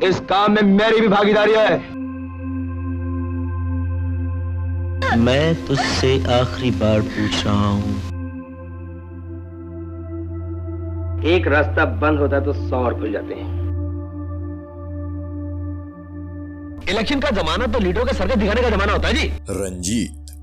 इस काम में मेरी भी भागीदारी है। मैं तुझसे आखिरी बार पूछ रहा हूँ। एक रास्ता बंद होता है तो 100 और खुल जाते हैं। इलेक्शन का जमाना तो लीडरों के सर दिखाने का जमाना होता है जी। रंजीत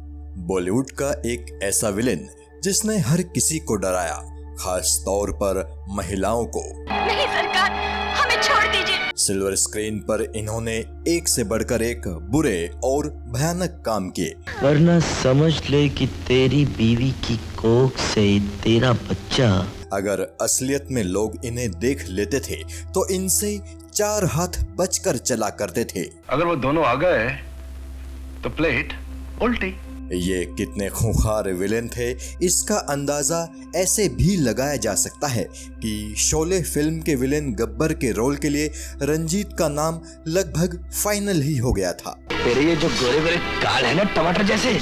बॉलीवुड का एक ऐसा विलेन जिसने हर किसी को डराया, खास तौर पर महिलाओं को। नहीं सरकार, हमें छोड़ दीजिए। सिल्वर स्क्रीन पर इन्होंने एक से बढ़कर एक बुरे और भयानक काम किए। वरना समझ ले कि तेरी बीवी की कोख से तेरा बच्चा। अगर असलियत में लोग इन्हें देख लेते थे तो इनसे 4 हाथ बचकर चला करते थे। अगर वो दोनों आ गए तो प्लेट उल्टी। ये कितने खूंखार विलेन थे इसका अंदाजा ऐसे भी लगाया जा सकता है कि शोले फिल्म के विलेन गब्बर के रोल के लिए रंजीत का नाम लगभग फाइनल ही हो गया था। तेरे ये जो गोरे गोरे काल है ना टमाटर जैसे,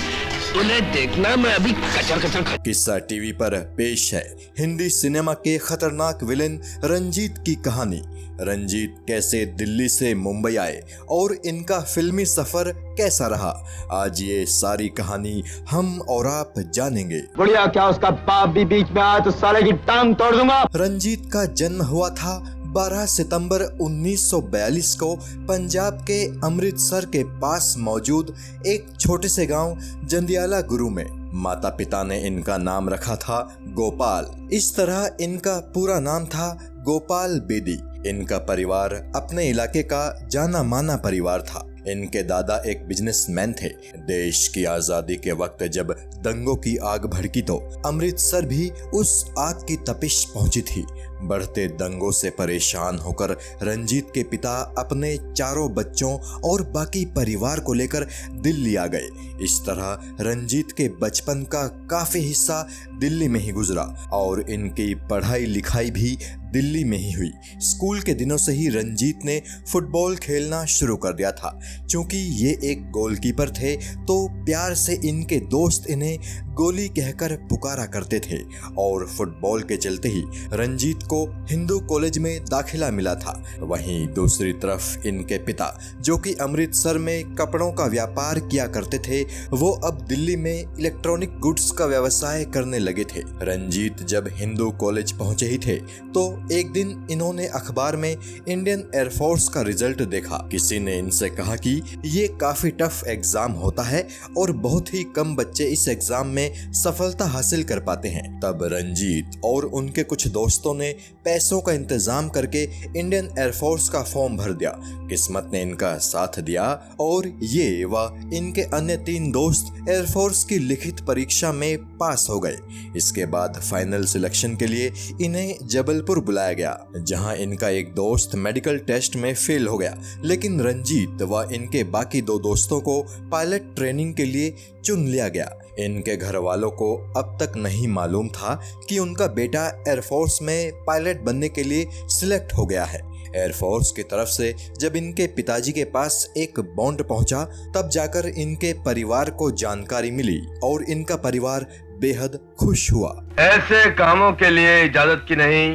उन्हें देखना मैं अभी कचर कचर खा। किस्सा टीवी पर पेश है हिंदी सिनेमा के खतरनाक विलेन रंजीत की कहानी। रंजीत कैसे दिल्ली से मुंबई आए और इनका फिल्मी सफर कैसा रहा, आज ये सारी कहानी हम और आप जानेंगे। बुढ़िया क्या उसका बाप भी बीच में आया तो साले की टांग तोड़ दूंगा। रंजीत का जन्म हुआ था 12 सितंबर 1942 को पंजाब के अमृतसर के पास मौजूद एक छोटे से गांव जंदियाला गुरु में। माता पिता ने इनका नाम रखा था गोपाल। इस तरह इनका पूरा नाम था गोपाल बेदी। इनका परिवार अपने इलाके का जाना माना परिवार था। इनके दादा एक बिजनेसमैन थे। देश की आजादी के वक्त जब दंगों की आग भड़की तो अमृतसर भी उस आग की तपिश पहुंची थी। बढ़ते दंगों से परेशान होकर रंजीत के पिता अपने 4 बच्चों और बाकी परिवार को लेकर दिल्ली आ गए। इस तरह रंजीत के बचपन का काफी हिस्सा दिल्ली में ही गुजरा और इनकी पढ़ाई लिखाई भी दिल्ली में ही हुई। स्कूल के दिनों से ही रंजीत ने फुटबॉल खेलना शुरू कर दिया था। क्योंकि ये एक गोलकीपर थे तो प्यार से इनके दोस्त इन्हें गोली कहकर पुकारा करते थे और फुटबॉल के चलते ही रंजीत को हिंदू कॉलेज में दाखिला मिला था। वहीं दूसरी तरफ इनके पिता जो कि अमृतसर में कपड़ों का व्यापार किया करते थे, वो अब दिल्ली में इलेक्ट्रॉनिक गुड्स का व्यवसाय करने लगे थे। रंजीत जब हिंदू कॉलेज पहुंचे ही थे तो एक दिन इन्होंने अखबार में इंडियन एयरफोर्स का रिजल्ट देखा। किसी ने इनसे कहा कि ये काफी टफ एग्जाम होता है और बहुत ही कम बच्चे इस एग्जाम में सफलता हासिल कर पाते हैं। तब रंजीत और उनके कुछ दोस्तों ने पैसों का इंतजाम करके इंडियन एयरफोर्स का फॉर्म भर दिया। किस्मत ने इनका साथ दिया और ये व इनके अन्य 3 दोस्त एयरफोर्स की लिखित परीक्षा में पास हो गए। इसके बाद फाइनल सिलेक्शन के लिए इन्हें जबलपुर बुलाया गया, जहां इनका एक दोस्त मेडिकल टेस्ट में फेल हो गया। लेकिन रंजीत व इनके बाकी 2 दोस्तों को पायलट ट्रेनिंग के लिए चुन लिया गया। इनके घर वालों को अब तक नहीं मालूम था कि उनका बेटा एयरफोर्स में पायलट बनने के लिए सिलेक्ट हो गया है। एयरफोर्स की तरफ से जब इनके पिताजी के पास एक बॉन्ड पहुंचा तब जाकर इनके परिवार को जानकारी मिली और इनका परिवार बेहद खुश हुआ। ऐसे कामों के लिए इजाजत की नहीं,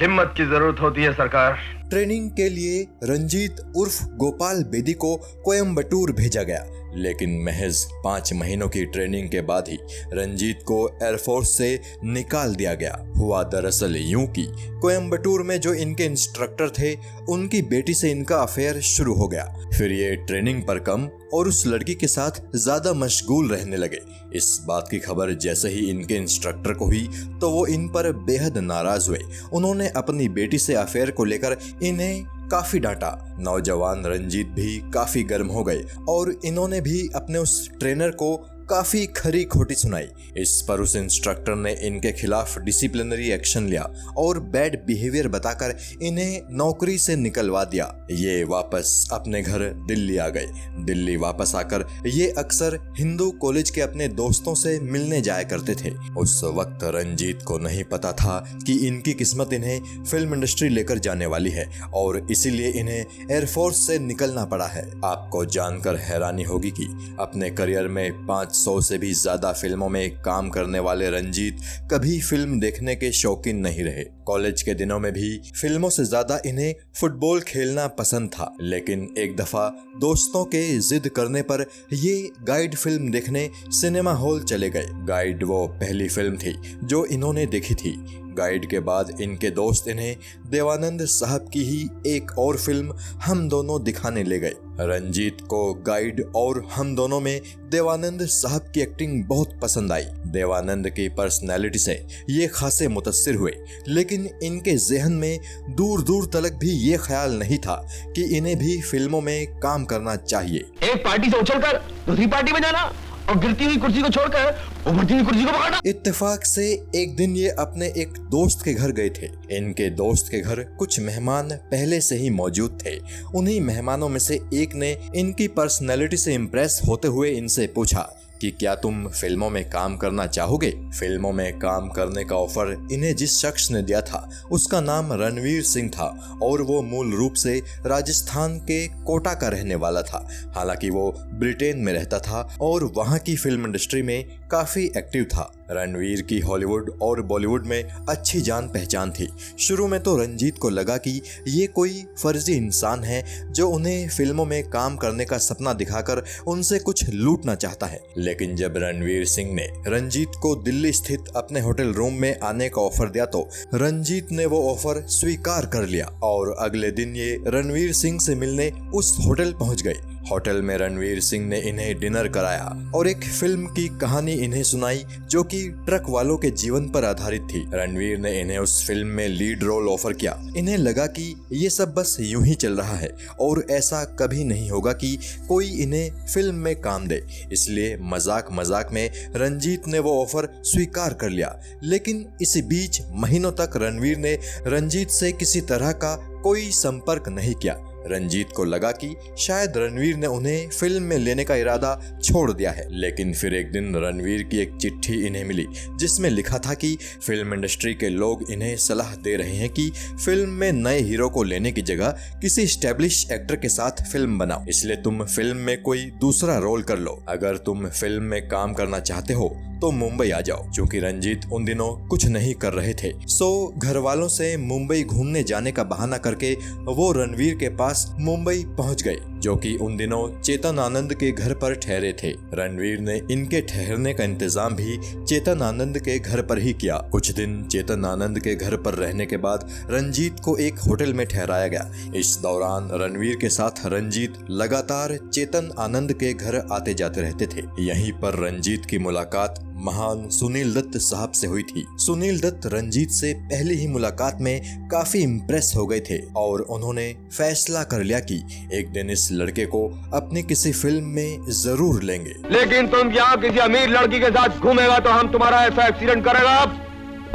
हिम्मत की जरूरत होती है सरकार। ट्रेनिंग के लिए रंजीत उर्फ गोपाल बेदी को कोयम्बटूर भेजा गया। लेकिन महज 5 महीनों की ट्रेनिंग के बाद ही रंजीत को एयरफोर्स से निकाल दिया गया। हुआ दरअसल यूं कि कोयम्बटूर में जो इनके इंस्ट्रक्टर थे उनकी बेटी से इनका अफेयर शुरू हो गया। फिर ये ट्रेनिंग पर कम और उस लड़की के साथ ज्यादा मशगूल रहने लगे। इस बात की खबर जैसे ही इनके इंस्ट्रक्टर को हुई तो वो इन पर बेहद नाराज हुए। उन्होंने अपनी बेटी से अफेयर को लेकर इन्हें काफी डांटा। नौजवान रंजीत भी काफी गर्म हो गए और इन्होंने भी अपने उस ट्रेनर को काफी खरी खोटी सुनाई। इस पर उस इंस्ट्रक्टर ने इनके खिलाफ डिसिप्लिनरी एक्शन लिया और बैड बिहेवियर बताकर इन्हें नौकरी से निकलवा दिया। ये वापस अपने घर दिल्ली आ गए। दिल्ली वापस आकर ये अक्सर हिंदू कॉलेज के अपने दोस्तों से मिलने जाया करते थे। उस वक्त रंजीत को नहीं पता था कि इनकी किस्मत इन्हें फिल्म इंडस्ट्री लेकर जाने वाली है और इसीलिए इन्हें एयरफोर्स से निकलना पड़ा है। आपको जानकर हैरानी होगी कि अपने करियर में 5 500 से भी ज्यादा फिल्मों में काम करने वाले रंजीत कभी फिल्म देखने के शौकीन नहीं रहे। कॉलेज के दिनों में भी फिल्मों से ज्यादा इन्हें फुटबॉल खेलना पसंद था, लेकिन एक दफा दोस्तों के जिद करने पर ये गाइड फिल्म देखने सिनेमा हॉल चले गए। गाइड वो पहली फिल्म थी जो इन्होंने देखी थी। गाइड के बाद इनके दोस्त इन्हें देवानंद साहब की ही एक और फिल्म हम दोनों दिखाने ले गए। रंजीत को गाइड और हम दोनों में देवानंद साहब की एक्टिंग बहुत पसंद आई। देवानंद की पर्सनैलिटी से ये खासे मुतासिर हुए, लेकिन इनके जहन में दूर दूर तक भी ये ख्याल नहीं था कि इन्हें भी फिल्मों में काम करना चाहिए। एक पार्टी से उछलकर दूसरी पार्टी में जाना और गिरती हुई कुर्सी को छोड़कर उभरती हुई कुर्सी को पकड़ना। इत्तेफाक से एक दिन ये अपने एक दोस्त के घर गए थे। इनके दोस्त के घर कुछ मेहमान पहले से ही मौजूद थे। उन्हीं मेहमानों में से एक ने इनकी पर्सनैलिटी से इम्प्रेस होते हुए इनसे पूछा कि क्या तुम फिल्मों में काम करना चाहोगे। फिल्मों में काम करने का ऑफर इन्हें जिस शख्स ने दिया था उसका नाम रणवीर सिंह था और वो मूल रूप से राजस्थान के कोटा का रहने वाला था। हालांकि वो ब्रिटेन में रहता था और वहाँ की फिल्म इंडस्ट्री में काफी एक्टिव था। रणवीर की हॉलीवुड और बॉलीवुड में अच्छी जान पहचान थी। शुरू में तो रंजीत को लगा कि ये कोई फर्जी इंसान है जो उन्हें फिल्मों में काम करने का सपना दिखाकर उनसे कुछ लूटना चाहता है, लेकिन जब रणवीर सिंह ने रंजीत को दिल्ली स्थित अपने होटल रूम में आने का ऑफर दिया तो रंजीत ने वो ऑफर स्वीकार कर लिया और अगले दिन ये रणवीर सिंह से मिलने उस होटल पहुंच गए। होटल में रणवीर सिंह ने इन्हें डिनर कराया और एक फिल्म की कहानी इन्हें सुनाई जो कि ट्रक वालों के जीवन पर आधारित थी। रणवीर ने इन्हें उस फिल्म में लीड रोल ऑफर किया। इन्हें लगा कि ये सब बस यूं ही चल रहा है और ऐसा कभी नहीं होगा कि कोई इन्हें फिल्म में काम दे, इसलिए मजाक मजाक में रंजीत ने वो ऑफर स्वीकार कर लिया। लेकिन इसी बीच महीनों तक रणवीर ने रंजीत से किसी तरह का कोई संपर्क नहीं किया। रंजीत को लगा कि शायद रणवीर ने उन्हें फिल्म में लेने का इरादा छोड़ दिया है, लेकिन फिर एक दिन रणवीर की एक चिट्ठी इन्हें मिली जिसमें लिखा था कि फिल्म इंडस्ट्री के लोग इन्हें सलाह दे रहे हैं कि फिल्म में नए हीरो को लेने की जगह किसी एस्टेब्लिश एक्टर के साथ फिल्म बनाओ, इसलिए तुम फिल्म में कोई दूसरा रोल कर लो। अगर तुम फिल्म में काम करना चाहते हो तो मुंबई आ जाओ। चूंकि रंजीत उन दिनों कुछ नहीं कर रहे थे, सो घर वालों से मुंबई घूमने जाने का बहाना करके वो रणवीर के पास मुंबई पहुंच गए, जो कि उन दिनों चेतन आनंद के घर पर ठहरे थे। रणवीर ने इनके ठहरने का इंतजाम भी चेतन आनंद के घर पर ही किया। कुछ दिन चेतन आनंद के घर पर रहने के बाद रंजीत को एक होटल में ठहराया गया। इस दौरान रणवीर के साथ रंजीत लगातार चेतन आनंद के घर आते जाते रहते थे। यहीं पर रंजीत की मुलाकात महान सुनील दत्त साहब से हुई थी। सुनील दत्त रंजीत से पहली ही मुलाकात में काफी इम्प्रेस हो गए थे और उन्होंने फैसला कर लिया कि एक दिन इस लड़के को अपनी किसी फिल्म में जरूर लेंगे। लेकिन तुम यहाँ किसी अमीर लड़की के साथ घूमेगा तो हम तुम्हारा ऐसा एक्सीडेंट करेगा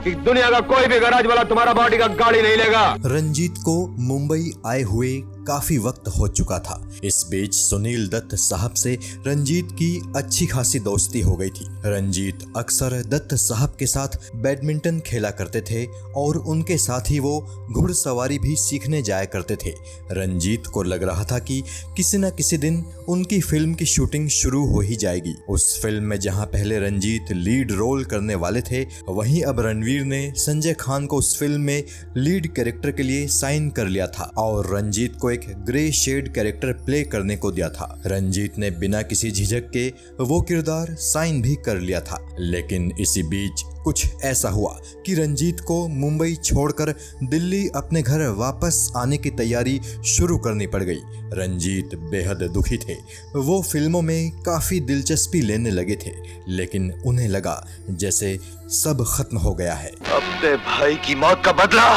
कि दुनिया का कोई भी गैराज वाला तुम्हारा बॉडी का गाड़ी नहीं लेगा। रंजीत को मुंबई आए हुए काफी वक्त हो चुका था। इस बीच सुनील दत्त साहब से रंजीत की अच्छी खासी दोस्ती हो गई थी। रंजीत अक्सर दत्त साहब के साथ बैडमिंटन खेला करते थे और उनके साथ ही वो घुड़सवारी भी सीखने जाया करते थे। रंजीत को लग रहा था कि किसी न किसी दिन उनकी फिल्म की शूटिंग शुरू हो ही जाएगी। उस फिल्म में जहां पहले रंजीत लीड रोल करने वाले थे, वहीं अब रणवीर ने संजय खान को उस फिल्म में लीड कैरेक्टर के लिए साइन कर लिया था और रंजीत को एक ग्रे शेड कैरेक्टर प्ले करने को दिया था। रंजीत ने बिना किसी झिझक के वो किरदार साइन भी कर लिया था। लेकिन इसी बीच कुछ ऐसा हुआ कि रंजीत को मुंबई छोड़कर दिल्ली अपने घर वापस आने की तैयारी शुरू करनी पड़ गई। रंजीत बेहद दुखी थे। वो फिल्मों में काफी दिलचस्पी लेने लगे थे, लेकिन उन्हें लगा जैसे सब खत्म हो गया है। अपने भाई की मौत का बदला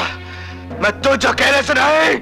मैं तुझ अकेले से नहीं,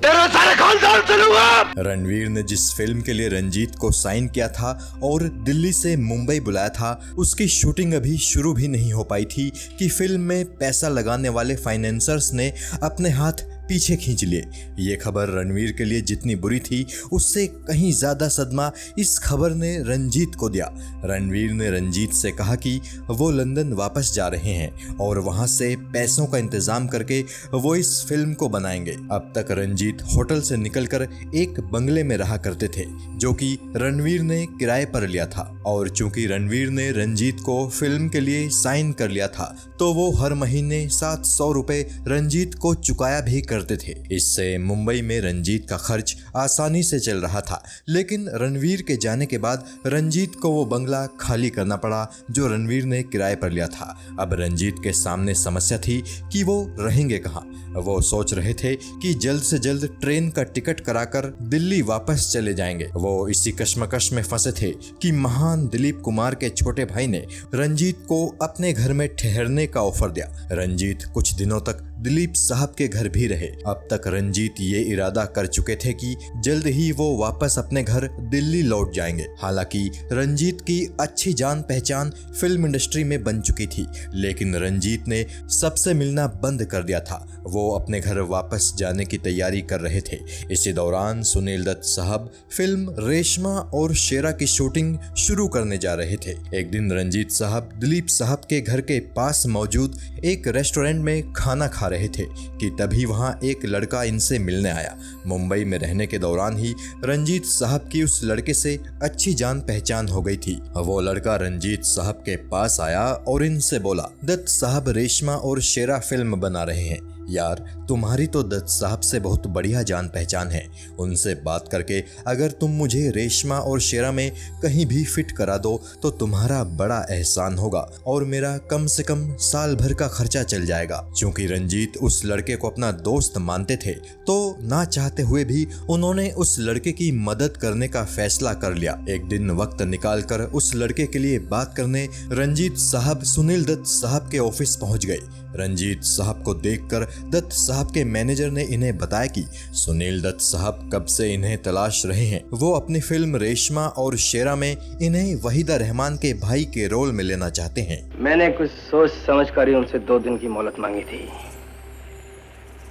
तेरे सारे खानदान से लूंगा। रणवीर ने जिस फिल्म के लिए रंजीत को साइन किया था और दिल्ली से मुंबई बुलाया था, उसकी शूटिंग अभी शुरू भी नहीं हो पाई थी कि फिल्म में पैसा लगाने वाले फाइनेंसर्स ने अपने हाथ पीछे खींच लिए। ये खबर रणवीर के लिए जितनी बुरी थी उससे कहीं ज्यादा सदमा इस खबर ने रंजीत को दिया। रणवीर ने रंजीत से कहा कि वो लंदन वापस जा रहे हैं और वहां से पैसों का इंतजाम करके वो इस फिल्म को बनाएंगे। अब तक रंजीत होटल से निकलकर एक बंगले में रहा करते थे जो कि रणवीर ने किराए पर लिया था, और चूंकि रणवीर ने रंजीत को फिल्म के लिए साइन कर लिया था तो वो हर महीने 700 रुपए रंजीत को चुकाया भी करते थे। इससे मुंबई में रंजीत का खर्च आसानी से चल रहा था। लेकिन रणवीर के जाने के बाद रंजीत को वो बंगला खाली करना पड़ा जो रणवीर ने किराए पर लिया था। अब रंजीत के सामने समस्या थी कि वो रहेंगे कहाँ। वो सोच रहे थे कि जल्द से जल्द ट्रेन का टिकट कराकर दिल्ली वापस चले जाएंगे। वो इसी कश्मकश में फंसे थे कि महान दिलीप कुमार के छोटे भाई ने रंजीत को अपने घर में ठहरने का ऑफर दिया। रंजीत कुछ दिनों तक दिलीप साहब के घर भी रहे। अब तक रंजीत ये इरादा कर चुके थे कि जल्द ही वो वापस अपने घर दिल्ली लौट जाएंगे। हालांकि रंजीत की अच्छी जान पहचान फिल्म इंडस्ट्री में बन चुकी थी, लेकिन रंजीत ने सबसे मिलना बंद कर दिया था। वो अपने घर वापस जाने की तैयारी कर रहे थे। इसी दौरान सुनील दत्त साहब फिल्म रेशमा और शेरा की शूटिंग शुरू करने जा रहे थे। एक दिन रंजीत साहब दिलीप साहब के घर के पास मौजूद एक रेस्टोरेंट में खाना खा रहे थे कि तभी वहां एक लड़का इनसे मिलने आया। मुंबई में रहने के दौरान ही रंजीत साहब की उस लड़के से अच्छी जान पहचान हो गई थी। वो लड़का रंजीत साहब के पास आया और इनसे बोला, दत्त साहब रेशमा और शेरा फिल्म बना रहे हैं। यार, तुम्हारी तो दत्त साहब से बहुत बढ़िया जान पहचान है। उनसे बात करके अगर तुम मुझे रेशमा और शेरा में कहीं भी फिट करा दो तो तुम्हारा बड़ा एहसान होगा और मेरा कम से कम साल भर का खर्चा चल जाएगा। क्योंकि रंजीत उस लड़के को अपना दोस्त मानते थे तो ना चाहते हुए भी उन्होंने उस लड़के की मदद करने का फैसला कर लिया। एक दिन वक्त निकालकर उस लड़के के लिए बात करने रंजीत साहब सुनील दत्त साहब के ऑफिस पहुंच गए। रंजीत साहब को देखकर दत्त साहब के मैनेजर ने इन्हें बताया कि सुनील दत्त साहब कब से इन्हें तलाश रहे हैं। वो अपनी फिल्म रेशमा और शेरा में इन्हें वहीदा रहमान के भाई के रोल में लेना चाहते हैं। मैंने कुछ सोच समझ कर ही उनसे 2 दिन की मोहलत मांगी थी।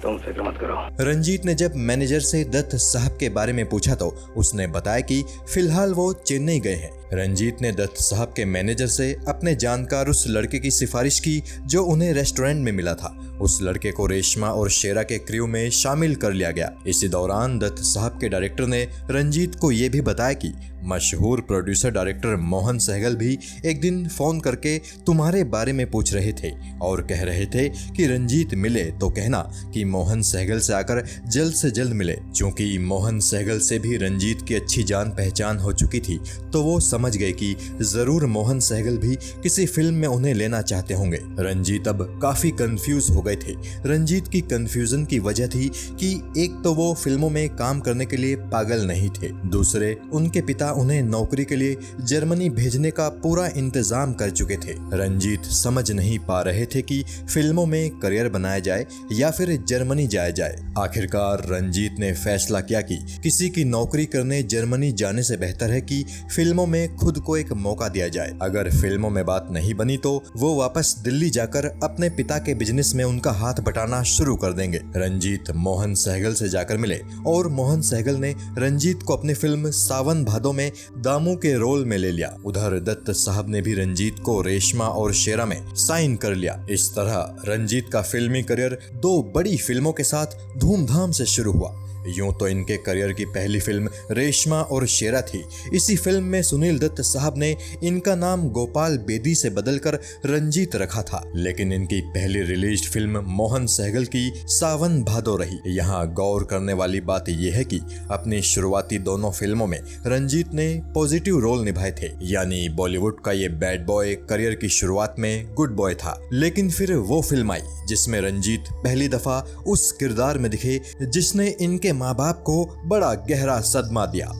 तुम फिक्र मत करो। रंजीत ने जब मैनेजर से दत्त साहब के बारे में पूछा तो उसने बताया कि फिलहाल वो चेन्नई गए हैं। रंजीत ने दत्त साहब के मैनेजर से अपने जानकार उस लड़के की सिफारिश की जो उन्हें रेस्टोरेंट में मिला था। उस लड़के को रेशमा और शेरा के क्रू में शामिल कर लिया गया। इसी दौरान दत्त साहब के डायरेक्टर ने रंजीत को यह भी बताया कि मशहूर प्रोड्यूसर डायरेक्टर मोहन सहगल भी एक दिन फोन करके तुम्हारे बारे में पूछ रहे थे और कह रहे थे कि रंजीत मिले तो कहना कि मोहन सहगल से आकर जल्द से जल्द मिले। क्योंकि मोहन सहगल से भी रंजीत की अच्छी जान पहचान हो चुकी थी तो वो समझ गए कि जरूर मोहन सहगल भी किसी फिल्म में उन्हें लेना चाहते होंगे। रंजीत अब काफी कंफ्यूज हो गए थे। रंजीत की कंफ्यूजन की वजह थी कि एक तो वो फिल्मों में काम करने के लिए पागल नहीं थे, दूसरे उनके पिता उन्हें नौकरी के लिए जर्मनी भेजने का पूरा इंतजाम कर चुके थे। रंजीत समझ नहीं पा रहे थे कि फिल्मों में करियर बनाया जाए या फिर जर्मनी जाया जाए। आखिरकार रंजीत ने फैसला किया कि किसी की नौकरी करने जर्मनी जाने से बेहतर है कि फिल्मों में खुद को एक मौका दिया जाए। अगर फिल्मों में बात नहीं बनी तो वो वापस दिल्ली जाकर अपने पिता के बिजनेस में उनका हाथ बटाना शुरू कर देंगे। रंजीत मोहन सहगल से जाकर मिले और मोहन सहगल ने रंजीत को अपनी फिल्म सावन भादो में दामू के रोल में ले लिया। उधर दत्त साहब ने भी रंजीत को रेशमा और शेरा में साइन कर लिया। इस तरह रंजीत का फिल्मी करियर 2 बड़ी फिल्मों के साथ धूमधाम से शुरू हुआ। यूं तो इनके करियर की पहली फिल्म रेशमा और शेरा थी। इसी फिल्म में सुनील दत्त साहब ने इनका नाम गोपाल बेदी से बदलकर रंजीत रखा था, लेकिन इनकी पहली रिलीज फिल्म मोहन सहगल की सावन भादो रही। यहाँ गौर करने वाली बात यह है कि अपनी शुरुआती दोनों फिल्मों में रंजीत ने पॉजिटिव रोल निभाए थे, यानी बॉलीवुड का ये बैड बॉय करियर की शुरुआत में गुड बॉय था। लेकिन फिर वो फिल्म आई जिसमें रंजीत पहली दफा उस किरदार में दिखे जिसने इनके माँ बाप को बड़ा गहरा सदमा दिया।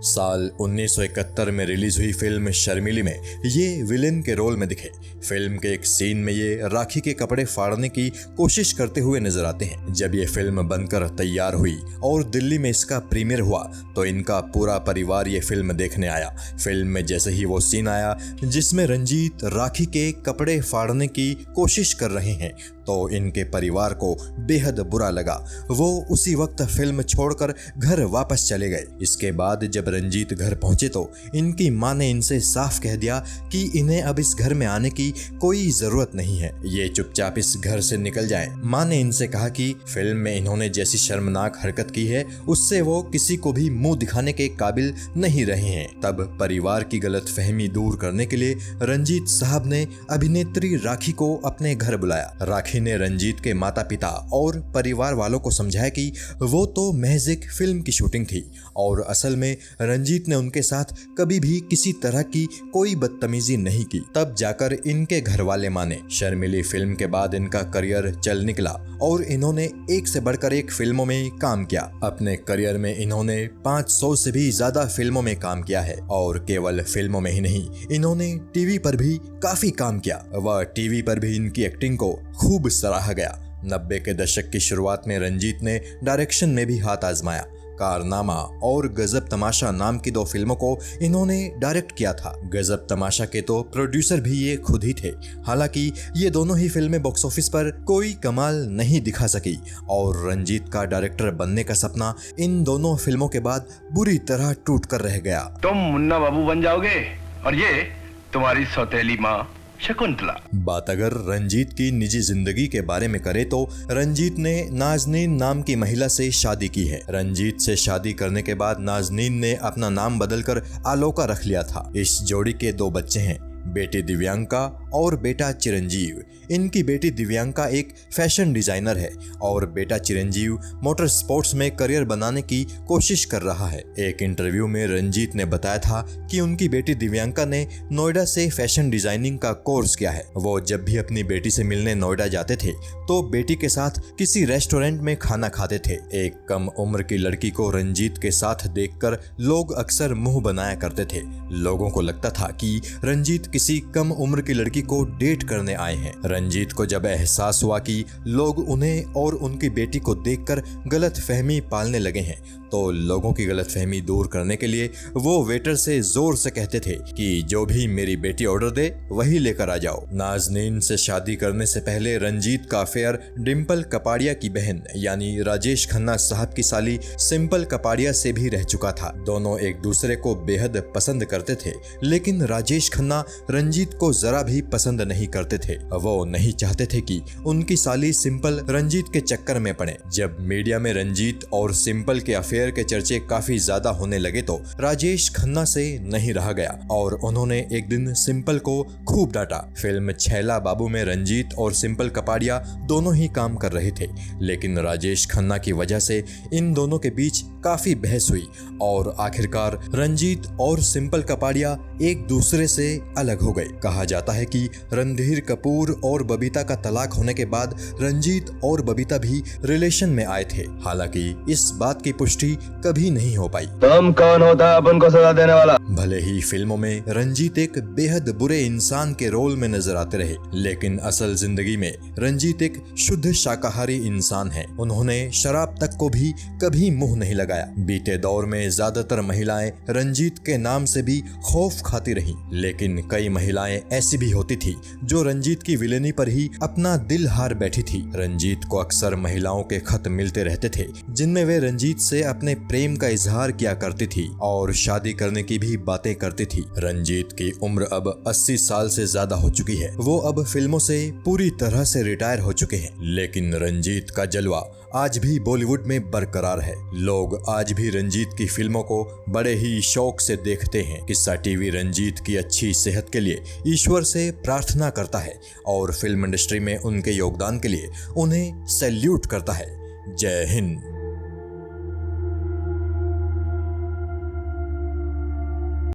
साल 1971 में रिलीज हुई फिल्म शर्मिली में ये विलेन के रोल में दिखे। फिल्म के एक सीन में ये राखी के कपड़े फाड़ने की कोशिश करते हुए नजर आते हैं। जब ये फिल्म बनकर तैयार हुई और दिल्ली में इसका प्रीमियर हुआ तो इनका पूरा परिवार ये फिल्म देखने आया। फिल्म में जैसे ही वो सीन आया जिसमें रंजीत राखी के कपड़े फाड़ने की कोशिश कर रहे हैं तो इनके परिवार को बेहद बुरा लगा। वो उसी वक्त फिल्म छोड़कर घर वापस चले गए। इसके बाद जब रंजीत घर पहुंचे तो इनकी मां ने इनसे साफ कह दिया कि इन्हें अब इस घर में आने की कोई जरूरत नहीं है, ये चुपचाप इस घर से निकल जाएं। मां ने इनसे कहा कि फिल्म में इन्होंने जैसी शर्मनाक हरकत की है उससे वो किसी को भी मुंह दिखाने के काबिल नहीं रहे हैं। तब परिवार की गलतफहमी दूर करने के लिए रंजीत साहब ने अभिनेत्री राखी को अपने घर बुलाया। राखी ने रंजीत के माता पिता और परिवार वालों को समझाया कि वो तो महज एक फिल्म की शूटिंग थी और असल में रंजीत ने उनके साथ कभी भी किसी तरह की कोई बदतमीजी नहीं की। तब जाकर इनके घर वाले माने। शर्मिली फिल्म के बाद इनका करियर चल निकला और इन्होंने एक से बढ़कर एक फिल्मों में काम किया। अपने करियर में इन्होंने 500 से भी ज्यादा फिल्मों में काम किया है और केवल फिल्मों में ही नहीं, इन्होंने टीवी पर भी काफी काम किया। वह टीवी पर भी इनकी एक्टिंग को खूब सराहा गया। 90 के दशक की शुरुआत में रंजीत ने डायरेक्शन में भी हाथ आजमाया। कारनामा और गजब तमाशा नाम की 2 फिल्मों को इन्होंने डायरेक्ट किया था। गजब तमाशा के तो प्रोड्यूसर भी ये खुद ही थे। हालांकि ये दोनों ही फिल्में बॉक्स ऑफिस पर कोई कमाल नहीं दिखा सकी और रंजीत का डायरेक्टर बनने का सपना इन दोनों फिल्मों के बाद बुरी तरह टूट कर रह गया। तुम मुन्ना बाबू बन जाओगे और ये तुम्हारी सौतेली माँ शकुंतला। बात अगर रंजीत की निजी जिंदगी के बारे में करे तो रंजीत ने नाजनीन नाम की महिला से शादी की है। रंजीत से शादी करने के बाद नाजनीन ने अपना नाम बदलकर आलोका रख लिया था। इस जोड़ी के 2 बच्चे हैं, बेटी दिव्यांका और बेटा चिरंजीव। इनकी बेटी दिव्यांका एक फैशन डिजाइनर है और बेटा चिरंजीव मोटर स्पोर्ट्स में करियर बनाने की कोशिश कर रहा है। एक इंटरव्यू में रंजीत ने बताया था कि उनकी बेटी दिव्यांका ने नोएडा से फैशन डिजाइनिंग का कोर्स किया है। वो जब भी अपनी बेटी से मिलने नोएडा जाते थे तो बेटी के साथ किसी रेस्टोरेंट में खाना खाते थे। एक कम उम्र की लड़की को रंजीत के साथ देखकर लोग अक्सर मुंह बनाया करते थे। लोगों को लगता था कि रंजीत किसी कम उम्र की लड़की को डेट करने आए हैं। रंजीत को जब एहसास हुआ कि लोग उन्हें और उनकी बेटी को देखकर गलत फहमी पालने लगे हैं तो लोगों की गलतफहमी दूर करने के लिए वो वेटर से जोर से कहते थे कि जो भी मेरी बेटी ऑर्डर दे वही लेकर आ जाओ। नाजनीन से शादी करने से पहले रंजीत का अफेयर डिम्पल कपाड़िया की बहन यानी राजेश खन्ना साहब की साली सिंपल कपाड़िया से भी रह चुका था। दोनों एक दूसरे को बेहद पसंद करते थे, लेकिन राजेश खन्ना रंजीत को जरा भी पसंद नहीं करते थे। वो नहीं चाहते थे कि उनकी साली सिंपल रंजीत के चक्कर में पड़े। जब मीडिया में रंजीत और सिंपल के अफेयर के चर्चे काफी ज्यादा होने लगे तो राजेश खन्ना से नहीं रहा गया और उन्होंने एक दिन सिंपल को खूब डांटा। फिल्म छैला बाबू में रंजीत और सिंपल कपाड़िया दोनों ही काम कर रहे थे, लेकिन राजेश खन्ना की वजह से इन दोनों के बीच काफी बहस हुई और आखिरकार रंजीत और सिंपल कपाड़िया एक दूसरे से अलग हो गए। कहा जाता है कि रणधीर कपूर और बबीता का तलाक होने के बाद रंजीत और बबीता भी रिलेशन में आए थे। हालांकि इस बात की पुष्टि कभी नहीं हो पाई। तुम कौन होता है अपन को सजा देने वाला? भले ही फिल्मों में रंजीत एक बेहद बुरे इंसान के रोल में नजर आते रहे, लेकिन असल जिंदगी में रंजीत एक शुद्ध शाकाहारी इंसान है। उन्होंने शराब तक को भी कभी मुंह नहीं लगाया। बीते दौर में ज्यादातर महिलाएं रंजीत के नाम से भी खौफ खाती रहीं, लेकिन कई महिलाएं ऐसी भी होती थी जो रंजीत की विलेनी पर ही अपना दिल हार बैठी थी। रंजीत को अक्सर महिलाओं के खत मिलते रहते थे जिनमें वे रंजीत से अपने प्रेम का इजहार किया करती थी और शादी करने की भी बातें करती थी। रंजीत की उम्र अब 80 साल से ज्यादा हो चुकी है। वो अब फिल्मों से पूरी तरह से रिटायर हो चुके हैं, लेकिन रंजीत का जलवा आज भी बॉलीवुड में बरकरार है। लोग आज भी रंजीत की फिल्मों को बड़े ही शौक से देखते हैं। किस्सा टीवी रंजीत की अच्छी सेहत के लिए ईश्वर से प्रार्थना करता है और फिल्म इंडस्ट्री में उनके योगदान के लिए उन्हें सैल्यूट करता है। जय हिंद।